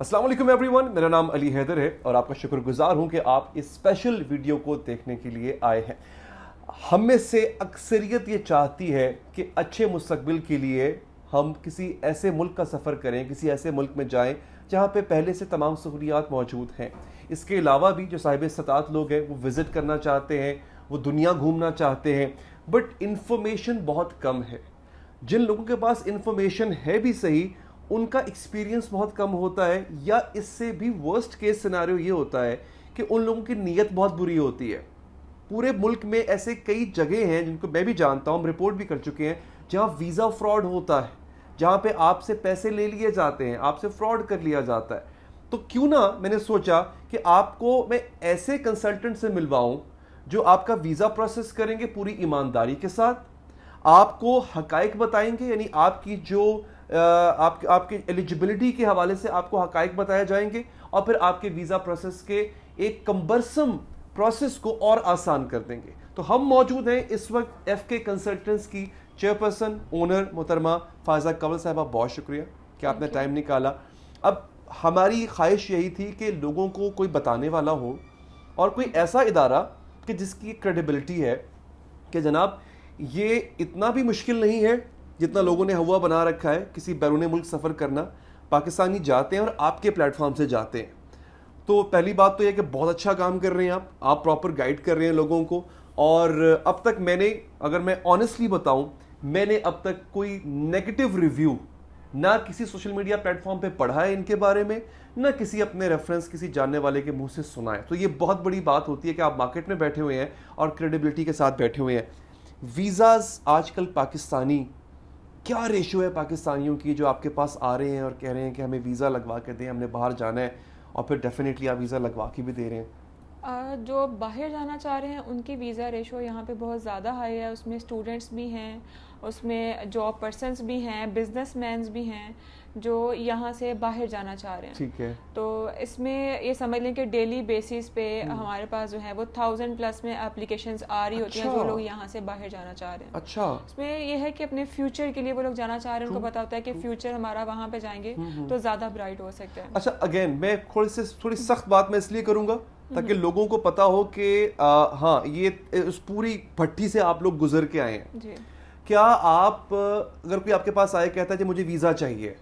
अस्सलाम वालेकुम एवरीवन, मेरा नाम अली हैदर है और आपका शुक्रगुजार हूं कि आप इस स्पेशल वीडियो को देखने के लिए आए हैं। हम में से अक्सरियत ये चाहती है कि अच्छे मुस्तकबिल के लिए हम किसी ऐसे मुल्क का सफ़र करें, किसी ऐसे मुल्क में जाएं जहां पे पहले से तमाम सहूलियात मौजूद हैं। इसके अलावा भी जो साहिब इस्तात लोग हैं वो विज़िट करना चाहते हैं, वो दुनिया घूमना चाहते हैं, बट इंफॉर्मेशन बहुत कम है। जिन लोगों के पास इंफॉर्मेशन है भी सही, उनका एक्सपीरियंस बहुत कम होता है, या इससे भी वर्स्ट केस सिनारियो ये होता है कि उन लोगों की नीयत बहुत बुरी होती है। पूरे मुल्क में ऐसे कई जगह हैं जिनको मैं भी जानता हूँ, हम रिपोर्ट भी कर चुके हैं, जहाँ वीज़ा फ्रॉड होता है, जहाँ पे आपसे पैसे ले लिए जाते हैं, आपसे फ्रॉड कर लिया जाता है। तो क्यों ना मैंने सोचा कि आपको मैं ऐसे कंसल्टेंट से मिलवाऊं जो आपका वीज़ा प्रोसेस करेंगे पूरी ईमानदारी के साथ, आपको हकाइक बताएंगे, यानी आपकी जो आपके एलिजिबिलिटी के हवाले से आपको हकाइक बताए जाएंगे, और फिर आपके वीज़ा प्रोसेस के एक कंबरसम प्रोसेस को और आसान कर देंगे। तो हम मौजूद हैं इस वक्त एफके कंसल्टेंट्स की चेयरपर्सन ओनर मोहतरमा फायजा कंवल साहबा, बहुत शुक्रिया कि आपने टाइम निकाला। अब हमारी ख्वाहिश यही थी कि लोगों को कोई बताने वाला हो और कोई ऐसा इदारा कि जिसकी क्रेडिबिलिटी है कि जनाब ये इतना भी मुश्किल नहीं है जितना लोगों ने हवा बना रखा है किसी बैरून मुल्क सफ़र करना। पाकिस्तानी जाते हैं और आपके प्लेटफॉर्म से जाते हैं। तो पहली बात तो यह कि बहुत अच्छा काम कर रहे हैं आप प्रॉपर गाइड कर रहे हैं लोगों को। और अब तक मैंने, अगर मैं ऑनेस्टली बताऊं, मैंने अब तक कोई नेगेटिव रिव्यू ना किसी सोशल मीडिया प्लेटफॉर्म पे पढ़ा है इनके बारे में, ना किसी अपने रेफरेंस किसी जानने वाले के मुंह से सुना है। तो ये बहुत बड़ी बात होती है कि आप मार्केट में बैठे हुए हैं और क्रेडिबिलिटी के साथ बैठे हुए हैं। वीज़ाज आजकल पाकिस्तानी, क्या रेशो है पाकिस्तानियों की जो आपके पास आ रहे हैं और कह रहे हैं कि हमें वीज़ा लगवा के दें, हमने बाहर जाना है, और फिर डेफिनेटली आप वीज़ा लगवा के भी दे रहे हैं? जो बाहर जाना चाह रहे हैं उनकी वीज़ा रेशो यहाँ पे बहुत ज़्यादा हाई है। उसमें स्टूडेंट्स भी हैं, उसमें जॉब पर्सन्स भी हैं, बिजनेसमैन्स भी हैं जो यहाँ से बाहर जाना चाह रहे हैं। ठीक है। तो इसमें ये समझ लें कि डेली बेसिस पे हमारे पास जो है वो 1000+ में एप्लीकेशंस आ रही होती हैं जो लोग यहाँ से बाहर जाना चाह रहे हैं। अच्छा। इसमें ये है कि अपने फ्यूचर के लिए वो लोग जाना चाह रहे हैं, उनको पता होता है कि फ्यूचर हमारा वहाँ पे जाएंगे तो ज़्यादा ब्राइट हो सकता है। अच्छा, अगेन मैं थोड़ी सख्त बात मैं इसलिए करूंगा ताकि लोगों को पता हो कि हाँ, ये उस पूरी भट्टी से आप लोग गुजर के आए हैं जी। क्या आप, अगर कोई आपके पास आए कहता है कि मुझे वीज़ा चाहिए,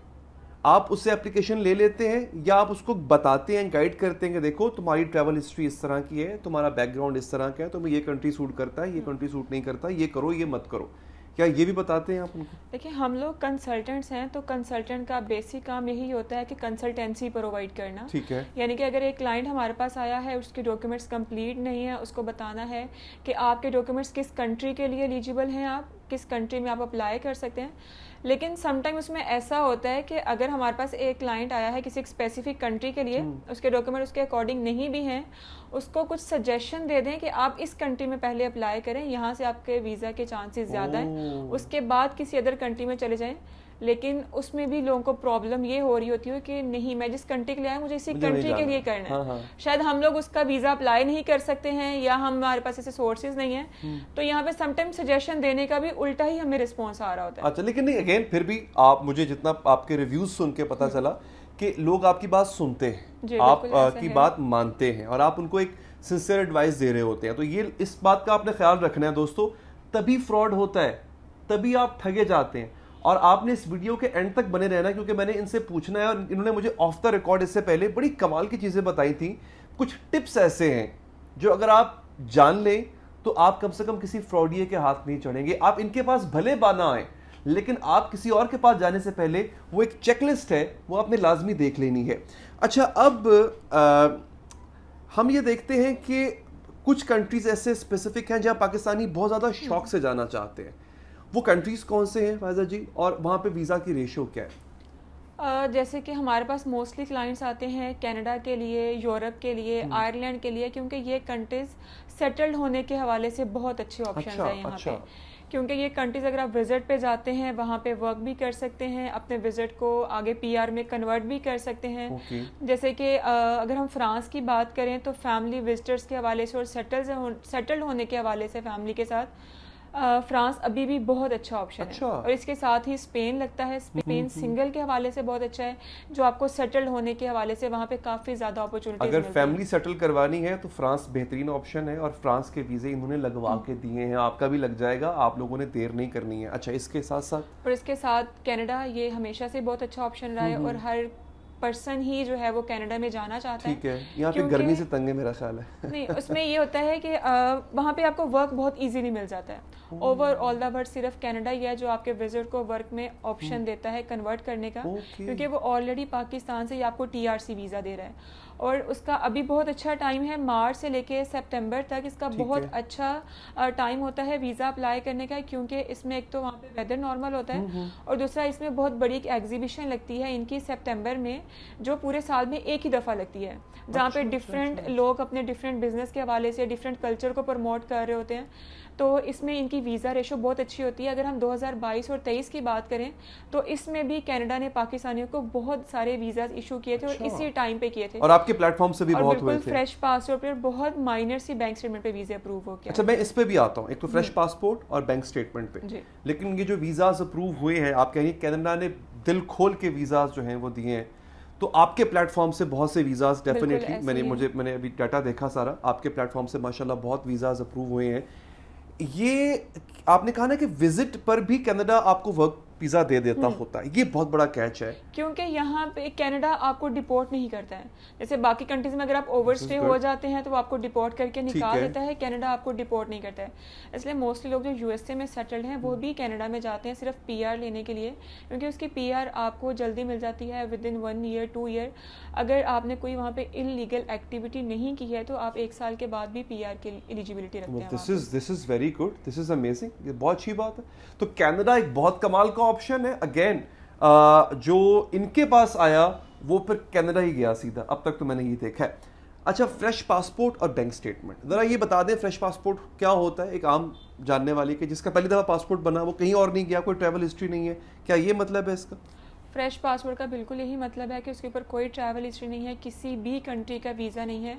आप उससे एप्लीकेशन ले लेते हैं या आप उसको बताते हैं, गाइड करते हैं कि देखो तुम्हारी ट्रैवल हिस्ट्री इस तरह की है, तुम्हारा बैकग्राउंड इस तरह का है, तुम्हें ये कंट्री सूट करता है, ये कंट्री सूट नहीं करता, ये करो ये मत करो, क्या ये भी बताते हैं आप उनको? देखिए, हम लोग कंसल्टेंट्स हैं तो कंसल्टेंट का बेसिक काम यही होता है कि कंसल्टेंसी प्रोवाइड करना। ठीक है। यानी कि अगर एक क्लाइंट हमारे पास आया है, उसके डॉक्यूमेंट्स कंप्लीट नहीं है, उसको बताना है कि आपके डॉक्यूमेंट्स किस कंट्री के लिए एलिजिबल हैं, आप किस कंट्री में आप अप्लाई कर सकते हैं। लेकिन समटाइम उसमें ऐसा होता है कि अगर हमारे पास एक क्लाइंट आया है किसी एक स्पेसिफिक कंट्री के लिए, उसके डॉक्यूमेंट उसके अकॉर्डिंग नहीं भी हैं, उसको कुछ सजेशन दे दें कि आप इस कंट्री में पहले अप्लाई करें, यहाँ से आपके वीज़ा के चांसेस ज़्यादा हैं, उसके बाद किसी अदर कंट्री में चले जाएं। लेकिन उसमें भी लोगों को प्रॉब्लम ये हो रही होती है कि नहीं, मैं जिस कंट्री के लिए आया मुझे इसी कंट्री के लिए करना है। हाँ। शायद हम लोग उसका वीज़ा अप्लाई नहीं कर सकते हैं या हमारे पास ऐसे सोर्सेज नहीं है, तो यहाँ पे समटाइम सजेशन देने का भी उल्टा ही हमें रिस्पॉन्स आ रहा होता है। अच्छा, लेकिन नहीं, अगेन फिर भी आप, मुझे जितना आपके रिव्यूज सुन के पता चला कि लोग आपकी बात सुनते हैं, आप की बात मानते हैं और आप उनको एक सिंसियर एडवाइस दे रहे होते हैं। तो ये इस बात का आपने ख्याल रखना है दोस्तों, तभी फ्रॉड होता है, तभी आप ठगे जाते हैं। और आपने इस वीडियो के एंड तक बने रहना, क्योंकि मैंने इनसे पूछना है और इन्होंने मुझे ऑफ द रिकॉर्ड इससे पहले बड़ी कमाल की चीज़ें बताई थी। कुछ टिप्स ऐसे हैं जो अगर आप जान लें तो आप कम से कम किसी फ्रॉडिये के हाथ नहीं चढ़ेंगे। आप इनके पास भले बाना आए, लेकिन आप किसी और के पास जाने से पहले वो एक चेकलिस्ट है, वो आपने लाजमी देख लेनी है। अच्छा, अब हम ये देखते हैं कि कुछ कंट्रीज ऐसे स्पेसिफिक हैं जहां पाकिस्तानी बहुत ज़्यादा शौक से जाना चाहते हैं। वो कंट्रीज कौन से हैं फायजा जी, और वहाँ पे वीज़ा की रेशियो क्या है? जैसे कि हमारे पास मोस्टली क्लाइंट्स आते हैं कनाडा के लिए, यूरोप के लिए, आयरलैंड के लिए, क्योंकि ये कंट्रीज सेटल्ड होने के हवाले से बहुत अच्छे ऑप्शन हैं यहाँ पे। क्योंकि ये कंट्रीज अगर आप विजिट पे जाते हैं वहाँ पे वर्क भी कर सकते हैं, अपने विजिट को आगे पीआर में कन्वर्ट भी कर सकते हैं। जैसे कि अगर हम फ्रांस की बात करें तो फैमिली विजिटर्स के हवाले से और सेटल्ड होने के हवाले से फैमिली के साथ फ्रांस अभी भी बहुत अच्छा ऑप्शन अच्छा। है, और इसके साथ ही स्पेन लगता है। स्पेन सिंगल के हवाले से बहुत अच्छा है, जो आपको सेटल्ड होने के हवाले से वहाँ पे काफ़ी ज़्यादा अपॉर्चुनिटीज अगर मिलती फैमिली सेटल करवानी है तो फ्रांस बेहतरीन ऑप्शन है, और फ्रांस के वीज़े इन्होंने लगवा के दिए हैं, आपका भी लग जाएगा, आप लोगों ने देर नहीं करनी है। अच्छा, इसके साथ साथ और इसके साथ कनाडा, ये हमेशा से बहुत अच्छा ऑप्शन रहा है, और हर पर्सन ही जो है वो कनाडा में जाना चाहता है। ठीक है, यहाँ पे क्योंकि- गर्मी से तंग है मेरा ख्याल है। नहीं, उसमें ये होता है कि वहाँ पे आपको वर्क बहुत इजीली मिल जाता है। ओवर ऑल द वर्ल्ड सिर्फ कनाडा ही है जो आपके विजिट को वर्क में ऑप्शन देता है कन्वर्ट करने का, क्योंकि वो ऑलरेडी पाकिस्तान से ही आपको टीआरसी वीज़ा दे रहा है, और उसका अभी बहुत अच्छा टाइम है, मार्च से लेके सितंबर तक इसका बहुत अच्छा टाइम होता है वीज़ा अप्लाई करने का, क्योंकि इसमें एक तो वहाँ पे वेदर नॉर्मल होता है, और दूसरा इसमें बहुत बड़ी एक एग्जीबिशन लगती है इनकी सितंबर में, जो पूरे साल में एक ही दफ़ा लगती है, जहाँ पे डिफरेंट लोग अपने डिफरेंट बिजनेस के हवाले से डिफरेंट कल्चर को प्रमोट कर रहे होते हैं। तो इसमें इनकी वीज़ा रेशो बहुत अच्छी होती है। अगर हम 2022 और 23 की बात करें तो इसमें भी कनाडा ने पाकिस्तानियों को बहुत सारे वीज़ाज इशू किए थे, और इसी टाइम पे किए थे, और आपके प्लेटफॉर्म से भी और बहुत हुए बिल्कुल थे। फ्रेश पासपोर्ट पर बहुत माइनर सी बैंक स्टेटमेंट पे वीज़े अप्रूव हो गया। अच्छा, मैं इस पे भी आता हूँ, एक तो फ्रेश पासपोर्ट और बैंक स्टेटमेंट पे जी। लेकिन ये जो वीज़ाज अप्रूव हुए हैं, आप कहेंगे कनाडा ने दिल खोल के वीज़ाज जो हैं वो दिए हैं, तो आपके प्लेटफॉर्म से बहुत से वीज़ाज डेफिनेटली, मैंने अभी डाटा देखा सारा, आपके प्लेटफॉर्म से माशाल्लाह बहुत वीज़ाज अप्रूव हुए हैं। ये आपने कहा ना कि विजिट पर भी कनाडा आपको वर्क वीज़ा दे देता होता है, ये बहुत बड़ा कैच है, क्योंकि यहाँ पे कनाडा आपको डिपोर्ट नहीं करता है। जैसे बाकी कंट्रीज में अगर आप ओवरस्टे हो जाते हैं तो वो आपको डिपोर्ट करके निकाल देता है, कनाडा आपको डिपोर्ट नहीं करता है। इसलिए मोस्टली लोग जो यूएसए में सेटल्ड हैं वो भी कनाडा में जाते हैं सिर्फ पीआर लेने के लिए, क्योंकि उसकी पीआर आपको जल्दी मिल जाती है विद इन 1 ईयर 2 ईयर। अगर आपने कोई वहाँ पे इलीगल एक्टिविटी नहीं की है तो आप 1 साल के बाद भी पीआर की एलिजिबिलिटी रखते हैं। This is very good, this is amazing, ये बहुत अच्छी बात है। तो कनाडा एक बहुत कमाल का ऑप्शन है। अगेन जो इनके पास आया वो फिर कनाडा ही गया सीधा, अब तक तो मैंने ये देखा है। अच्छा, फ्रेश पासपोर्ट और बैंक स्टेटमेंट, जरा ये बता दें फ्रेश पासपोर्ट क्या होता है, एक आम जानने वाले के जिसका पहली दफा पासपोर्ट बना, वो कहीं और नहीं गया, कोई ट्रैवल हिस्ट्री नहीं है, क्या ये मतलब है इसका? फ्रेश पासपोर्ट का बिल्कुल यही मतलब है कि उसके ऊपर कोई ट्रैवल हिस्ट्री नहीं है, किसी भी कंट्री का वीज़ा नहीं है।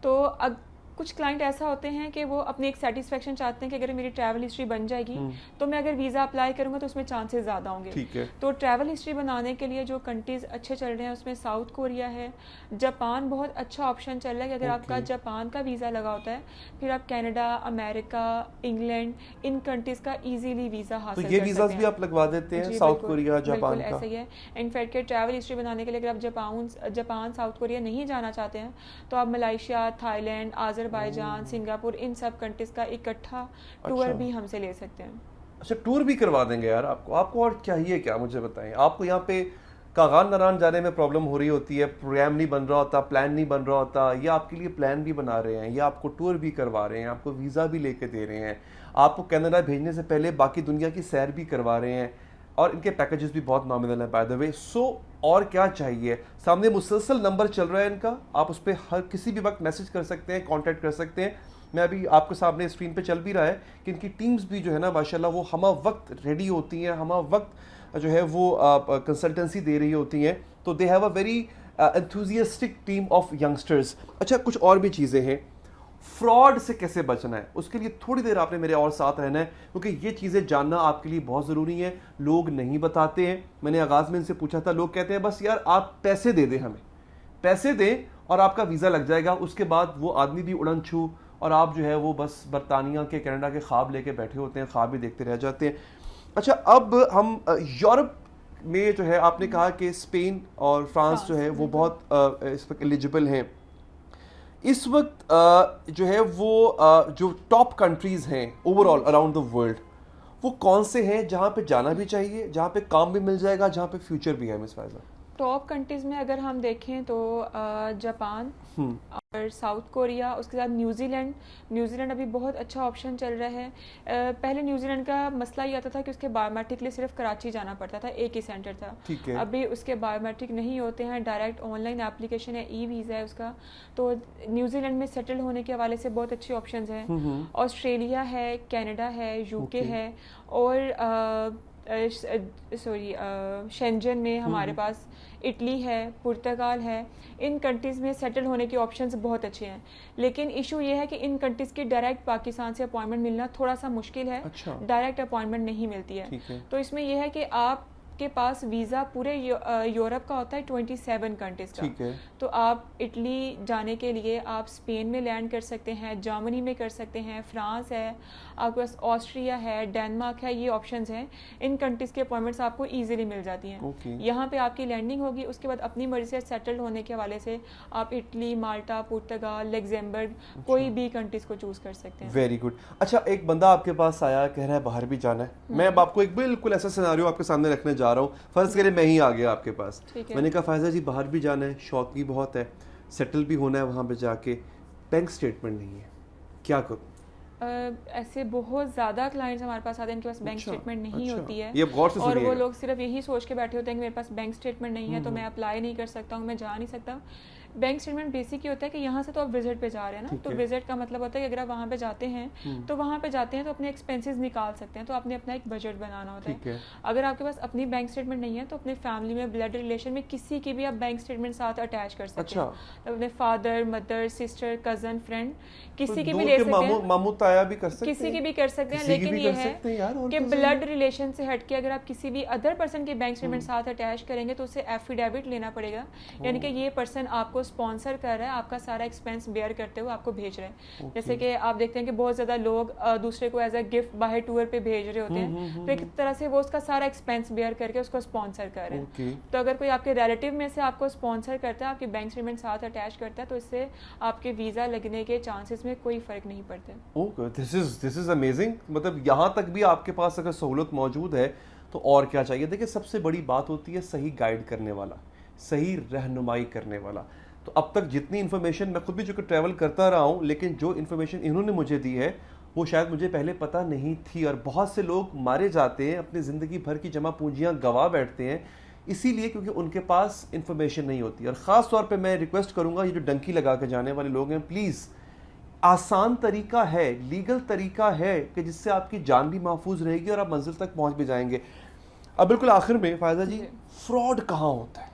तो कुछ क्लाइंट ऐसा होते हैं कि वो अपनी एक सेटिस्फेक्शन चाहते हैं कि अगर मेरी ट्रैवल हिस्ट्री बन जाएगी तो मैं अगर वीज़ा अप्लाई करूंगा तो उसमें चांसेस ज़्यादा होंगे। ठीक है। तो ट्रैवल हिस्ट्री बनाने के लिए जो कंट्रीज अच्छे चल रहे हैं उसमें साउथ कोरिया है, जापान बहुत अच्छा ऑप्शन चल रहा है कि अगर आपका जापान का वीज़ा लगा होता है फिर आप कनाडा, अमेरिका, इंग्लैंड, इन कंट्रीज का ईजीली वीज़ा हासिल कर सकते हैं। तो ये वीज़ास भी आप लगवा देते हैं साउथ कोरिया, जापान का? ऐसा ही है। इनफैक्ट के ट्रैवल हिस्ट्री बनाने के लिए अगर आप जापान साउथ कोरिया नहीं जाना चाहते हैं तो आप मलेशिया, थाईलैंड, आज़रबाईजान, सिंगापुर, इन सब कंट्रीज का इकट्ठा टूर भी हमसे ले सकते हैं। अच्छा, टूर भी करवा देंगे यार आपको और चाहिए क्या, मुझे बताएं। आपको यहाँ पे कागान नारान जाने में प्रॉब्लम हो रही होती है, प्रोग्राम नहीं बन रहा होता, प्लान नहीं बन रहा होता, ये आपके लिए प्लान भी बना रहे हैं, ये आपको टूर भी करवा रहे हैं, आपको वीज़ा भी लेके दे रहे हैं, आपको कनाडा भेजने से पहले बाकी दुनिया की सैर भी करवा रहे हैं, और इनके पैकेजेस भी बहुत नॉमिनल हैं बाय द वे। सो और क्या चाहिए? सामने मुसलसल नंबर चल रहा है इनका, आप उस पर हर किसी भी वक्त मैसेज कर सकते हैं, कॉन्टैक्ट कर सकते हैं। मैं अभी आपके सामने स्क्रीन पे चल भी रहा है कि इनकी टीम्स भी जो है ना माशाल्लाह वो हमा वक्त रेडी होती हैं, हमा वक्त जो है वो कंसल्टेंसी दे रही होती हैं। तो they have a very enthusiastic team of youngsters. अच्छा, कुछ और भी चीज़ें हैं, फ्रॉड से कैसे बचना है उसके लिए थोड़ी देर आपने मेरे और साथ रहना है, क्योंकि ये चीज़ें जानना आपके लिए बहुत ज़रूरी है। लोग नहीं बताते हैं, मैंने आगाज़ में इनसे पूछा था, लोग कहते हैं बस यार आप पैसे दे दें, हमें पैसे दें और आपका वीज़ा लग जाएगा। उसके बाद वो आदमी भी उड़न छू और आप जो है वो बस बरतानिया के, कनाडा के ख्वाब लेके बैठे होते हैं, ख्वाब भी देखते रह जाते हैं। अच्छा, अब हम यूरोप में जो है आपने कहा कि स्पेन और फ्रांस जो है वो बहुत इस वक्त एलिजिबल हैं। इस वक्त जो है वो जो टॉप कंट्रीज़ हैं ओवरऑल अराउंड द वर्ल्ड, वो कौन से हैं जहाँ पे जाना भी चाहिए, जहाँ पे काम भी मिल जाएगा, जहाँ पे फ्यूचर भी है? मिस फायजा, टॉप कंट्रीज में अगर हम देखें तो जापान और साउथ कोरिया, उसके साथ न्यूजीलैंड अभी बहुत अच्छा ऑप्शन चल रहा है। पहले न्यूजीलैंड का मसला ये आता था कि उसके बायोमेट्रिक के लिए सिर्फ कराची जाना पड़ता था, एक ही सेंटर था। ठीक है। अभी उसके बायोमेट्रिक नहीं होते हैं, डायरेक्ट ऑनलाइन एप्लीकेशन है, ई वीज़ा है उसका। तो न्यूजीलैंड में सेटल होने के हवाले से बहुत अच्छे ऑप्शन हैं। ऑस्ट्रेलिया है, कैनेडा है, यूके है, और शेंजन में हमारे पास इटली है, पुर्तगाल है, इन कंट्रीज़ में सेटल होने के ऑप्शंस बहुत अच्छे हैं। लेकिन इशू ये है कि इन कंट्रीज़ की डायरेक्ट पाकिस्तान से अपॉइंटमेंट मिलना थोड़ा सा मुश्किल है। अच्छा। डायरेक्ट अपॉइंटमेंट नहीं मिलती है। ठीक है। तो इसमें यह है कि आप के पास वीज़ा पूरे यूरोप का होता है 27 कंट्रीज़ का। ठीक है। तो आप इटली जाने के लिए आप स्पेन में लैंड कर सकते हैं, जर्मनी में कर सकते हैं, फ्रांस है, आपके पास ऑस्ट्रिया है, डेनमार्क है, ये ऑप्शंस हैं। इन कंट्रीज़ की अपॉइंटमेंट्स आपको ईजिली मिल जाती हैं। यहाँ पे आपकी लैंडिंग होगी, उसके बाद अपनी मर्जी से सेटल्ड होने के हवाले से आप इटली, माल्टा, पुर्तगाल, लग्जमबर्ग, कोई भी कंट्रीज़ को चूज़ कर सकते हैं। Very good. अच्छा, एक बंदा आपके पास आया, कह रहा है बाहर भी जाना है। मैं अब आपको एक बिल्कुल ऐसा सिनेरियो आपके सामने रखने जा रहा हूँ। फर्ज करें मैं ही आ गया आपके पास, मैंने कहा फायजा जी बाहर भी जाना है, शौक भी बहुत है, सेटल भी होना है वहाँ पे जाके, बैंक स्टेटमेंट नहीं है, क्या करूँ? ऐसे बहुत ज़्यादा क्लाइंट्स हमारे पास आते हैं, इनके पास बैंक स्टेटमेंट नहीं होती है। ये गौर से और वो लोग सिर्फ यही सोच के बैठे होते हैं कि मेरे पास बैंक स्टेटमेंट नहीं है तो मैं अप्लाई नहीं कर सकता हूँ, मैं जा नहीं सकता। बैंक स्टेटमेंट बेसिक ही होता है कि यहाँ से तो आप विजिट पे जा रहे हैं ना, तो विजिट का मतलब होता है कि अगर आप वहाँ पे जाते हैं तो वहाँ पे जाते हैं तो अपने एक्सपेंसेस निकाल सकते हैं, तो आपने अपना एक बजट बनाना होता है। अगर आपके पास अपनी बैंक स्टेटमेंट नहीं है तो अपने फैमिली में ब्लड रिलेशन में किसी की भी आप बैंक स्टेटमेंट साथ अटैच कर सकते हैं। तो अपने father, mother, sister, cousin, friend, किसी की भी ले सकते हैं, मामू ताया भी कर सकते हैं, किसी की भी कर सकते हैं। लेकिन ये है कि ब्लड रिलेशन से हटके अगर आप किसी भी अदर पर्सन की बैंक स्टेटमेंट साथ अटैच करेंगे तो उसे एफिडेविट लेना पड़ेगा, यानी कि ये पर्सन आपको स्पॉन्सर कर रहा है, आपका सारा एक्सपेंस बेयर करते हुए आपको भेज रहे हैं। जैसे कि आप देखते हैं कि बहुत ज्यादा लोग दूसरे को एज अ गिफ्ट बाहर टूर पे भेज रहे होते हैं, तो एक तरह से वो उसका सारा एक्सपेंस बेयर करके उसको स्पॉन्सर कर रहे हैं। तो अगर कोई आपके रिलेटिव में से आपको स्पॉन्सर करता है, आपकी बैंक स्टेटमेंट साथ अटैच करता है, तो इससे आपके वीजा लगने के चांसेस में कोई फर्क नहीं पड़ता। Okay, this is amazing. मतलब यहाँ तक भी आपके पास अगर सहूलत मौजूद है तो और क्या चाहिए। देखिए, सबसे बड़ी बात होती है सही गाइड करने वाला, सही रहनुमाई करने वाला। तो अब तक जितनी इन्फॉर्मेशन, मैं खुद भी जो कि ट्रैवल करता रहा हूँ, लेकिन जो इन्फॉर्मेशन इन्होंने मुझे दी है वो शायद मुझे पहले पता नहीं थी। और बहुत से लोग मारे जाते हैं, अपनी ज़िंदगी भर की जमा पूंजियाँ गंवा बैठते हैं, इसीलिए क्योंकि उनके पास इन्फॉर्मेशन नहीं होती। और ख़ास तौर पे मैं रिक्वेस्ट करूँगा, ये जो डंकी लगा के जाने वाले लोग हैं, प्लीज़, आसान तरीका है, लीगल तरीका है कि जिससे आपकी जान भी महफूज रहेगी और आप मंजिल तक पहुँच भी जाएंगे। अब बिल्कुल आखिर में फायदा जी, फ्रॉड कहाँ होता है,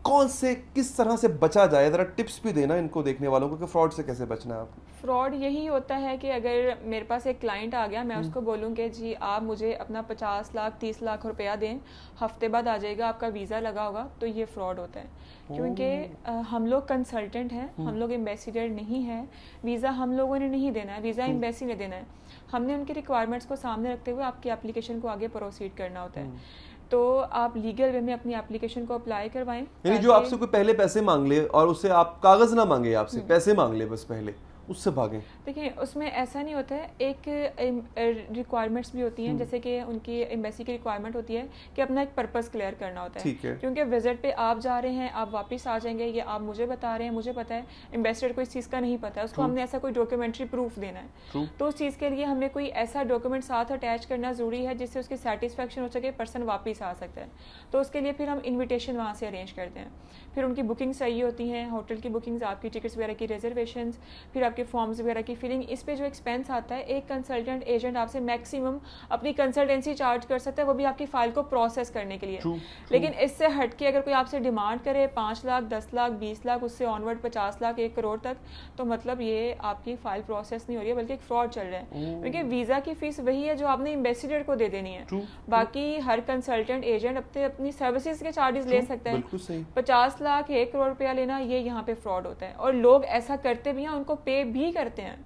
कौन से, किस तरह से बचा जाए, ज़रा टिप्स भी देना इनको देखने वालों को कि फ्रॉड से कैसे बचना है आपको। फ्रॉड यही होता है कि अगर मेरे पास एक क्लाइंट आ गया, मैं उसको बोलूँ कि जी आप मुझे अपना 50 लाख 30 लाख रुपया दें, हफ्ते बाद आ जाएगा, आपका वीज़ा लगा होगा, तो ये फ्रॉड होता है। क्योंकि हम लोग कंसल्टेंट हैं, हम लोग एम्बेसडर नहीं हैं, वीज़ा हम लोगों ने नहीं देना है, वीज़ा एम्बेसी ने देना है। हमने उनकी रिक्वायरमेंट्स को सामने रखते हुए आपकी एप्लीकेशन को आगे प्रोसीड करना होता है। तो आप लीगल वे में अपनी एप्लीकेशन को अप्लाई करवाएं। यानी जो आपसे कोई पहले पैसे मांग ले और उससे आप कागज ना मांगे, आपसे पैसे मांग ले बस पहले, उससे भागें। देखिए, उसमें ऐसा नहीं होता है, एक रिक्वायरमेंट्स भी होती हैं, जैसे कि उनकी एम्बेसी की रिक्वायरमेंट होती है कि अपना एक पर्पस क्लियर करना होता है। ठीक है। क्योंकि विजिट पे आप जा रहे हैं, आप वापस आ जाएंगे, ये आप मुझे बता रहे हैं, मुझे पता है, एम्बेसडर को इस चीज़ का नहीं पता है, उसको हमने ऐसा कोई डॉक्यूमेंट्री प्रूफ देना है। तो उस चीज़ के लिए हमें कोई ऐसा डॉक्यूमेंट साथ अटैच करना ज़रूरी है जिससे उसकी सेटिस्फेक्शन हो सके, पर्सन वापस आ सकता है। तो उसके लिए फिर हम इन्विटेशन वहाँ से अरेंज करते हैं, फिर उनकी बुकिंग्स चाहिए होती हैं, होटल की बुकिंग्स, आपकी टिकट्स वगैरह की रिजर्वेशन, फिर आपके फॉर्म्स वगैरह की फिलिंग। इस पे जो एक्सपेंस आता है, एक कंसल्टेंट एजेंट आपसे मैक्सिमम अपनी कंसल्टेंसी चार्ज कर सकता है, वो भी आपकी फाइल को प्रोसेस करने के लिए। लेकिन इससे हटके अगर कोई आपसे डिमांड करे 5 लाख 10 लाख 20 लाख, उससे ऑनवर्ड 50 लाख 1 करोड़ तक, तो मतलब ये आपकी फाइल प्रोसेस नहीं हो रही है, बल्कि एक फ्रॉड चल रहा है। क्योंकि वीजा की फीस वही है जो आपने एम्बेसडर को दे देनी है। बाकी हर कंसल्टेंट एजेंट अपनी सर्विसेज के चार्जेस ले सकता है। 50 लाख 1 करोड़ रुपया लेना, ये यहाँ पे फ्रॉड होता है। और लोग ऐसा करते भी हैं, उनको पे भी करते हैं।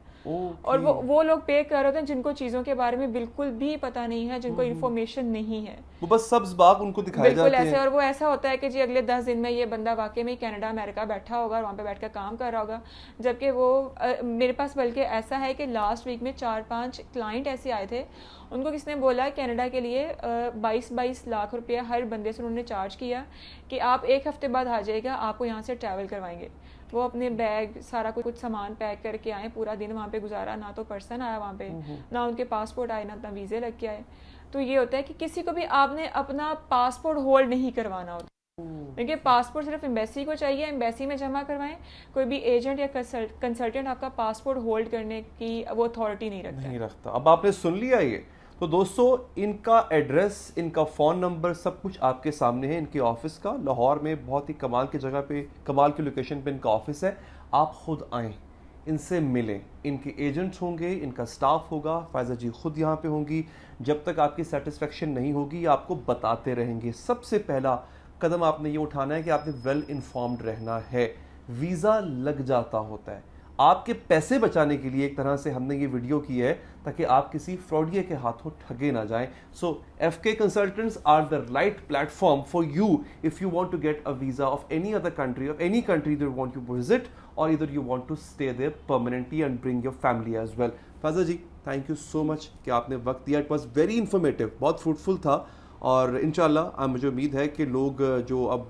और वो लोग पे कर रहे होते हैं जिनको चीजों के बारे में बिल्कुल भी पता नहीं है, जिनको इन्फॉर्मेशन नहीं है, वो बस सब्ज बाग उनको दिखाए जाते हैं। ऐसे। और वो ऐसा होता है कि जी अगले 10 दिन में ये बंदा वाकई में कनाडा अमेरिका बैठा होगा और वहाँ पे बैठ कर काम कर रहा होगा, जबकि वो मेरे पास बल्कि ऐसा है कि लास्ट वीक में 4-5 क्लाइंट ऐसे आए थे, उनको किसने बोला कनाडा के लिए 22 लाख रुपया हर बंदे से उन्होंने चार्ज किया कि आप 1 हफ्ते बाद आ जाएगा, आपको यहाँ से ट्रैवल करवाएंगे। वो अपने बैग सारा कुछ सामान पैक करके आए, पूरा दिन वहाँ पे गुजारा, ना तो पर्सन आया वहाँ पे, ना उनके पासपोर्ट आए, ना वीज़े लग के आए। तो ये होता है कि किसी को भी आपने अपना पासपोर्ट होल्ड नहीं करवाना होता, क्योंकि पासपोर्ट सिर्फ एम्बेसी को चाहिए, एम्बेसी में जमा करवाएं। कोई भी एजेंट या कंसल्टेंट आपका पासपोर्ट होल्ड करने की वो अथॉरिटी नहीं रखता। अब आपने सुन लिया ये, तो दोस्तों इनका एड्रेस, इनका फ़ोन नंबर सब कुछ आपके सामने है। इनके ऑफिस का लाहौर में बहुत ही कमाल की जगह पे, कमाल की लोकेशन पे इनका ऑफिस है। आप खुद आएँ, इनसे मिलें, इनके एजेंट्स होंगे, इनका स्टाफ होगा, फायजा जी खुद यहाँ पे होंगी। जब तक आपकी सेटिस्फेक्शन नहीं होगी आपको बताते रहेंगे। सबसे पहला कदम आपने ये उठाना है कि आपने वेल इन्फॉर्म्ड रहना है। वीज़ा लग जाता होता है, आपके पैसे बचाने के लिए एक तरह से हमने ये वीडियो की है ताकि आप किसी फ्रॉडिये के हाथों ठगे ना जाएं। So FK consultants are the right platform for you if you want to get a visa of any other country, of any country that you want to visit, और इधर you want to stay there permanently and bring your family as well. Faiza ji thank you so much कि आपने वक्त दिया। It was very informative, बहुत fruitful था। और इंशाल्लाह मुझे उम्मीद है कि लोग जो अब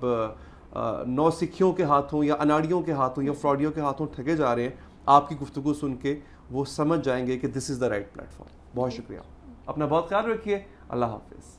नौसिखियों के हाथों या अनाड़ियों के हाथों या फ्रॉडियों के हाथों ठगे जा रहे हैं, आपकी गुफ्तगू सुन के वो समझ जाएंगे कि this is the right platform. बहुत शुक्रिया, अपना बहुत ख्याल रखिए, अल्लाह हाफिज़।